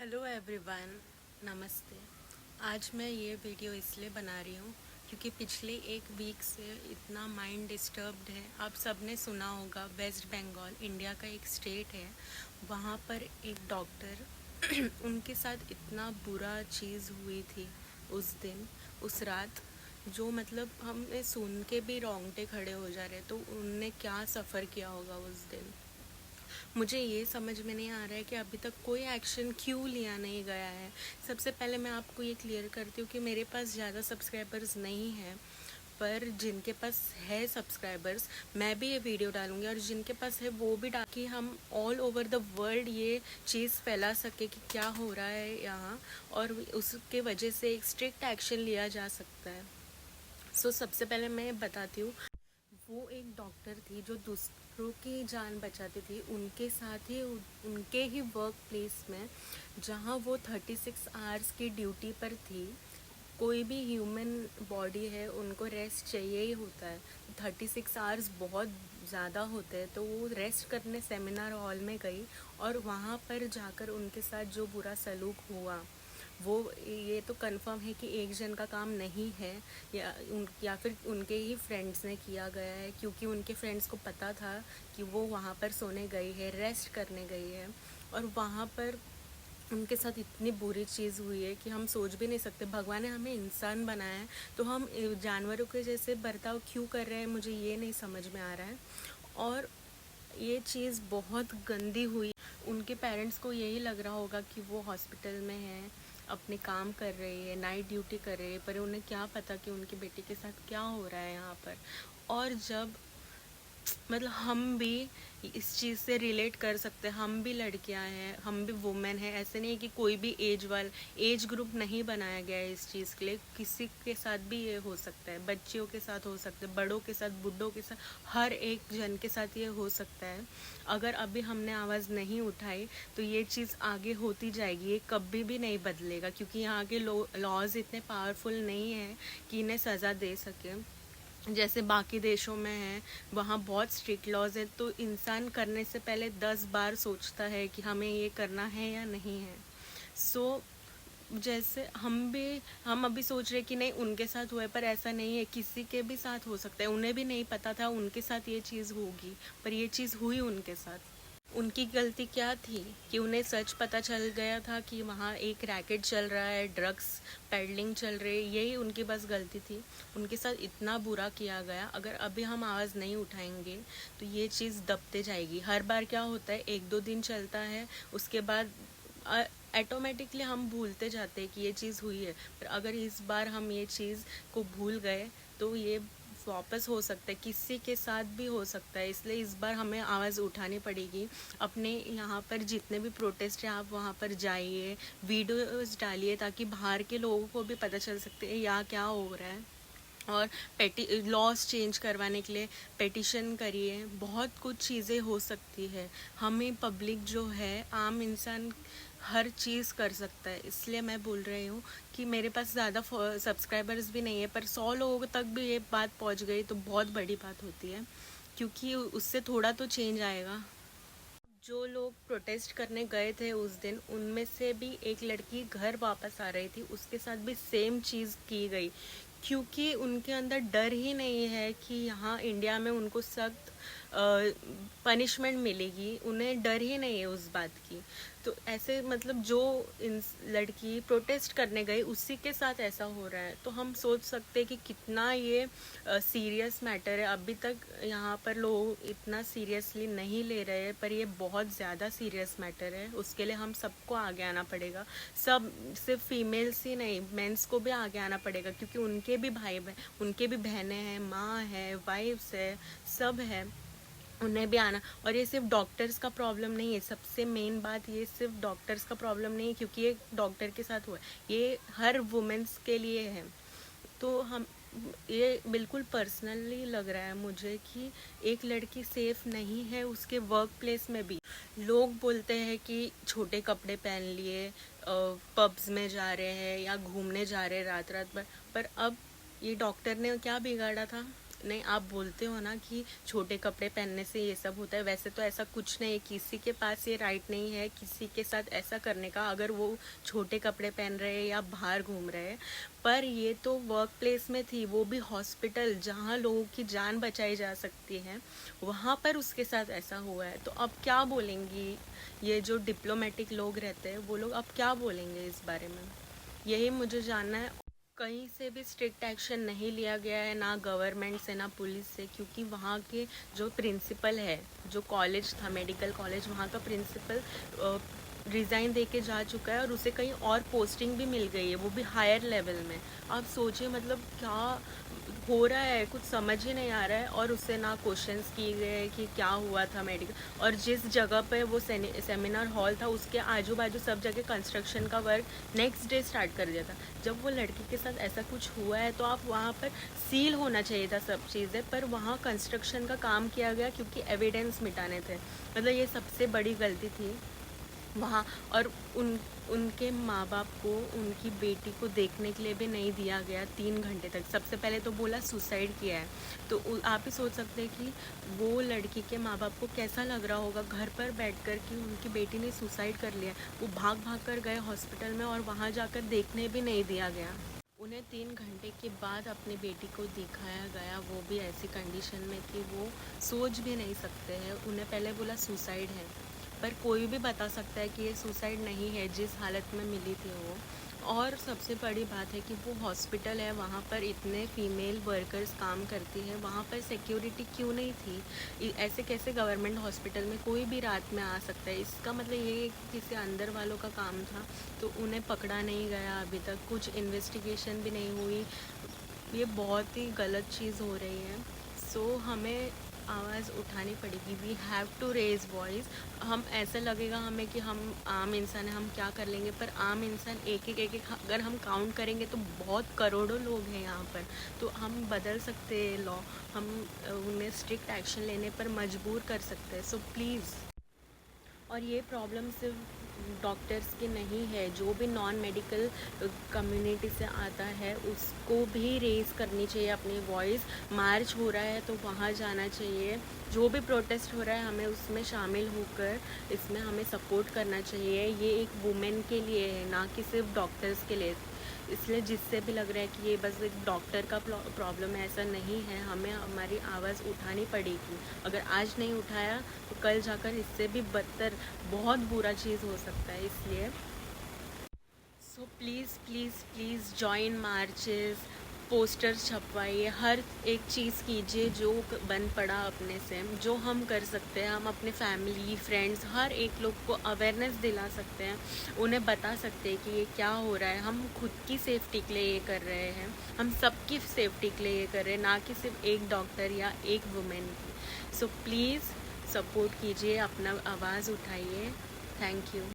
Hello everyone, नमस्ते। आज मैं ये वीडियो इसलिए बना रही हूँ क्योंकि पिछले एक वीक से इतना माइंड डिस्टर्ब्ड है। आप सबने सुना होगा, वेस्ट बंगाल इंडिया का एक स्टेट है। वहाँ पर एक डॉक्टर उनके साथ इतना बुरा चीज़ हुई थी उस दिन, उस रात, जो मतलब हमने सुन के भी रोंगटे खड़े हो जा रहे। तो उनने क्या सफ़र किया होगा उस दिन। मुझे ये समझ में नहीं आ रहा है कि अभी तक कोई एक्शन क्यों लिया नहीं गया है। सबसे पहले मैं आपको ये क्लियर करती हूँ कि मेरे पास ज़्यादा सब्सक्राइबर्स नहीं हैं, पर जिनके पास है सब्सक्राइबर्स, मैं भी ये वीडियो डालूंगी, और जिनके पास है वो भी डाल, कि हम ऑल ओवर द वर्ल्ड ये चीज़ फैला सके कि क्या हो रहा है यहाँ, और उसके वजह से एक स्ट्रिक्ट एक्शन लिया जा सकता है। सबसे पहले मैं बताती हूँ। वो एक डॉक्टर थी जो दूसरों की जान बचाती थी, उनके साथ ही उनके ही वर्क प्लेस में, जहाँ वो 36 आवर्स की ड्यूटी पर थी। कोई भी ह्यूमन बॉडी है, उनको रेस्ट चाहिए ही होता है। 36 आवर्स बहुत ज़्यादा होते हैं, तो वो रेस्ट करने सेमिनार हॉल में गई, और वहाँ पर जाकर उनके साथ जो बुरा सलूक हुआ, वो ये तो कंफर्म है कि एक जन का काम नहीं है, या फिर उनके ही फ्रेंड्स ने किया गया है, क्योंकि उनके फ्रेंड्स को पता था कि वो वहाँ पर सोने गई है, रेस्ट करने गई है, और वहाँ पर उनके साथ इतनी बुरी चीज़ हुई है कि हम सोच भी नहीं सकते। भगवान ने हमें इंसान बनाया है, तो हम जानवरों के जैसे बर्ताव क्यों कर रहे हैं, मुझे ये नहीं समझ में आ रहा है। और ये चीज़ बहुत गंदी हुई। उनके पेरेंट्स को यही लग रहा होगा कि वो हॉस्पिटल में हैं, अपने काम कर रही है, नाइट ड्यूटी कर रही है, पर उन्हें क्या पता कि उनकी बेटी के साथ क्या हो रहा है यहाँ पर। और जब मतलब हम भी इस चीज़ से रिलेट कर सकते हैं, हम भी लड़कियां हैं, हम भी वुमेन हैं। ऐसे नहीं है कि कोई भी एज ग्रुप नहीं बनाया गया है इस चीज़ के लिए। किसी के साथ भी ये हो सकता है, बच्चियों के साथ हो सकता है, बड़ों के साथ, बुड्ढों के साथ, हर एक जन के साथ ये हो सकता है। अगर अभी हमने आवाज़ नहीं उठाई तो ये चीज़ आगे होती जाएगी, ये कभी भी नहीं बदलेगा, क्योंकि यहाँ के लॉज इतने पावरफुल नहीं हैं कि इन्हें सज़ा दे सके जैसे बाकी देशों में है। वहाँ बहुत स्ट्रिक्ट लॉज है, तो इंसान करने से पहले 10 बार सोचता है कि हमें ये करना है या नहीं है। सो जैसे हम अभी सोच रहे कि नहीं उनके साथ हुआ है, पर ऐसा नहीं है, किसी के भी साथ हो सकता है। उन्हें भी नहीं पता था उनके साथ ये चीज़ होगी, पर ये चीज़ हुई उनके साथ। उनकी गलती क्या थी कि उन्हें सच पता चल गया था कि वहाँ एक रैकेट चल रहा है, ड्रग्स पेडलिंग चल रही है, यही उनकी बस गलती थी। उनके साथ इतना बुरा किया गया। अगर अभी हम आवाज़ नहीं उठाएंगे तो ये चीज़ दबते जाएगी। हर बार क्या होता है, 1-2 दिन चलता है, उसके बाद ऑटोमेटिकली हम भूलते जाते हैं कि ये चीज़ हुई है। पर अगर इस बार हम ये चीज़ को भूल गए तो ये वापस हो सकता है, किसी के साथ भी हो सकता है। इसलिए इस बार हमें आवाज़ उठानी पड़ेगी। अपने यहाँ पर जितने भी प्रोटेस्ट हैं, आप वहाँ पर जाइए, वीडियोस डालिए, ताकि बाहर के लोगों को भी पता चल सकते हैं यहाँ क्या हो रहा है। और लॉज चेंज करवाने के लिए पेटिशन करिए। बहुत कुछ चीज़ें हो सकती है। हमें पब्लिक जो है, आम इंसान हर चीज़ कर सकता है। इसलिए मैं बोल रही हूँ कि मेरे पास ज़्यादा सब्सक्राइबर्स भी नहीं है, पर 100 लोगों तक भी ये बात पहुँच गई तो बहुत बड़ी बात होती है, क्योंकि उससे थोड़ा तो चेंज आएगा। जो लोग प्रोटेस्ट करने गए थे उस दिन, उनमें से भी एक लड़की घर वापस आ रही थी, उसके साथ भी सेम चीज़ की गई, क्योंकि उनके अंदर डर ही नहीं है कि यहाँ इंडिया में उनको सख्त पनिशमेंट मिलेगी। उन्हें डर ही नहीं है उस बात की। तो ऐसे मतलब जो इन लड़की प्रोटेस्ट करने गई उसी के साथ ऐसा हो रहा है, तो हम सोच सकते हैं कि कितना ये सीरियस मैटर है। अभी तक यहाँ पर लोग इतना सीरियसली नहीं ले रहे हैं, पर ये बहुत ज़्यादा सीरियस मैटर है। उसके लिए हम सबको आगे आना पड़ेगा। सब, सिर्फ फीमेल्स ही नहीं, मेंस को भी आगे आना पड़ेगा, क्योंकि उनके भी उनके भी बहनें हैं, माँ है, वाइफ्स है, सब है, उन्हें भी आना। और ये सिर्फ डॉक्टर्स का प्रॉब्लम नहीं है, सबसे मेन बात, ये सिर्फ डॉक्टर्स का प्रॉब्लम नहीं है क्योंकि ये डॉक्टर के साथ हुआ है, ये हर वुमेन्स के लिए है। तो हम, ये बिल्कुल पर्सनली लग रहा है मुझे कि एक लड़की सेफ नहीं है उसके वर्क प्लेस में भी। लोग बोलते हैं कि छोटे कपड़े पहन लिए पब्स में जा रहे हैं या घूमने जा रहे हैं रात रात भर, पर अब ये डॉक्टर ने क्या बिगाड़ा था। नहीं, आप बोलते हो ना कि छोटे कपड़े पहनने से ये सब होता है, वैसे तो ऐसा कुछ नहीं है, किसी के पास ये राइट नहीं है किसी के साथ ऐसा करने का, अगर वो छोटे कपड़े पहन रहे हैं या बाहर घूम रहे हैं। पर ये तो वर्क प्लेस में थी, वो भी हॉस्पिटल जहाँ लोगों की जान बचाई जा सकती है, वहाँ पर उसके साथ ऐसा हुआ है। तो अब क्या बोलेंगी ये जो डिप्लोमेटिक लोग रहते हैं, वो लोग अब क्या बोलेंगे इस बारे में, यही मुझे जानना है। कहीं से भी स्ट्रिक्ट एक्शन नहीं लिया गया है, ना गवर्नमेंट से ना पुलिस से, क्योंकि वहाँ के जो प्रिंसिपल है, जो कॉलेज था मेडिकल कॉलेज, वहाँ का प्रिंसिपल रिज़ाइन दे के जा चुका है और उसे कहीं और पोस्टिंग भी मिल गई है, वो भी हायर लेवल में। आप सोचिए मतलब क्या हो रहा है, कुछ समझ ही नहीं आ रहा है। और उससे ना क्वेश्चंस किए गए कि क्या हुआ था मेडिकल, और जिस जगह पे वो सेमिनार हॉल था उसके आजू बाजू सब जगह कंस्ट्रक्शन का वर्क नेक्स्ट डे स्टार्ट कर दिया था। जब वो लड़की के साथ ऐसा कुछ हुआ है तो आप वहाँ पर सील होना चाहिए था सब चीज़ें, पर वहाँ कंस्ट्रक्शन का काम किया गया क्योंकि एविडेंस मिटाने थे। मतलब ये सबसे बड़ी गलती थी वहाँ। और उनके माँ बाप को उनकी बेटी को देखने के लिए भी नहीं दिया गया 3 घंटे तक। सबसे पहले तो बोला सुसाइड किया है, तो आप ही सोच सकते हैं कि वो लड़की के माँ बाप को कैसा लग रहा होगा घर पर बैठकर कि उनकी बेटी ने सुसाइड कर लिया। वो भाग भाग कर गए हॉस्पिटल में और वहाँ जाकर देखने भी नहीं दिया गया उन्हें। 3 घंटे के बाद अपनी बेटी को दिखाया गया, वो भी ऐसी कंडीशन में कि वो सोच भी नहीं सकते हैं। उन्हें पहले बोला सुसाइड है, पर कोई भी बता सकता है कि ये सुसाइड नहीं है जिस हालत में मिली थी वो। और सबसे बड़ी बात है कि वो हॉस्पिटल है, वहाँ पर इतने फीमेल वर्कर्स काम करती है, वहाँ पर सिक्योरिटी क्यों नहीं थी? ऐसे कैसे गवर्नमेंट हॉस्पिटल में कोई भी रात में आ सकता है? इसका मतलब ये है कि किसी अंदर वालों का काम था, तो उन्हें पकड़ा नहीं गया, अभी तक कुछ इन्वेस्टिगेशन भी नहीं हुई। ये बहुत ही गलत चीज़ हो रही है। सो हमें आवाज़ उठानी पड़ेगी, we have to raise voice. हम ऐसा लगेगा हमें कि हम आम इंसान हैं, हम क्या कर लेंगे, पर आम इंसान एक एक अगर हम काउंट करेंगे तो बहुत करोड़ों लोग हैं यहाँ पर। तो हम बदल सकते हैं लॉ, हम उन्हें स्ट्रिक्ट एक्शन लेने पर मजबूर कर सकते हैं। So please. और ये प्रॉब्लम सिर्फ डॉक्टर्स की नहीं है, जो भी नॉन मेडिकल कम्युनिटी से आता है उसको भी रेज़ करनी चाहिए अपनी वॉइस। मार्च हो रहा है तो वहाँ जाना चाहिए, जो भी प्रोटेस्ट हो रहा है हमें उसमें शामिल होकर इसमें हमें सपोर्ट करना चाहिए। ये एक वुमेन के लिए है, ना कि सिर्फ डॉक्टर्स के लिए। इसलिए जिससे भी लग रहा है कि ये बस एक डॉक्टर का प्रॉब्लम है, ऐसा नहीं है। हमें हमारी आवाज़ उठानी पड़ेगी। अगर आज नहीं उठाया तो कल जाकर इससे भी बदतर बहुत बुरा चीज़ हो सकता है। इसलिए so please please please join marches, posters छपवाइए, हर एक चीज़ कीजिए जो बन पड़ा अपने से, जो हम कर सकते हैं। हम अपने फैमिली फ्रेंड्स हर एक लोग को अवेयरनेस दिला सकते हैं, उन्हें बता सकते हैं कि ये क्या हो रहा है। हम खुद की सेफ्टी के लिए ये कर रहे हैं, हम सबकी सेफ्टी के लिए ये कर रहे हैं, ना कि सिर्फ एक डॉक्टर या एक वुमेन की। सो प्लीज़ सपोर्ट कीजिए, अपना आवाज़ उठाइए। Thank you.